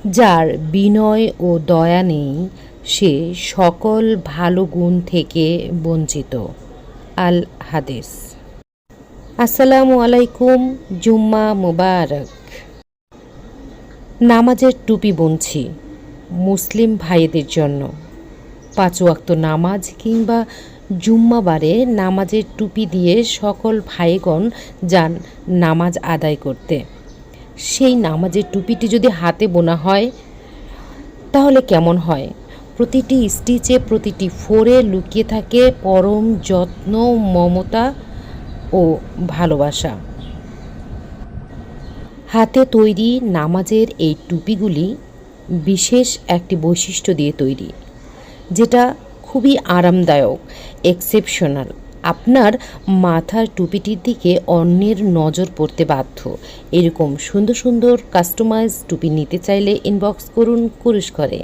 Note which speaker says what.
Speaker 1: যার বিনয় ও দয়া নেই, সে সকল ভালো গুণ থেকে বঞ্চিত। আল হাদিস। আসসালামু আলাইকুম, জুম্মা মুবারক। নামাজের টুপি বুনছি মুসলিম ভাইদের জন্য। 5 ওয়াক্ত নামাজ কিংবা জুম্মাবারে নামাজের টুপি দিয়ে সকল ভাইগণ যান নামাজ আদায় করতে। সেই নামাজের টুপিটি যদি হাতে বোনা হয় তাহলে কেমন হয়? প্রতিটি স্টিচে, প্রতিটি ফোরে লুকিয়ে থাকে পরম যত্ন, মমতা ও ভালোবাসা। হাতে তৈরি নামাজের এই টুপিগুলি বিশেষ একটি বৈশিষ্ট্য দিয়ে তৈরি, যেটা খুবই আরামদায়ক, এক্সেপশনাল। আপনার মাথার টুপিটির দিকে অন্যের নজর পড়তে বাধ্য। এরকম সুন্দর সুন্দর কাস্টমাইজ টুপি নিতে চাইলে ইনবক্স করুন কুরুশ করে।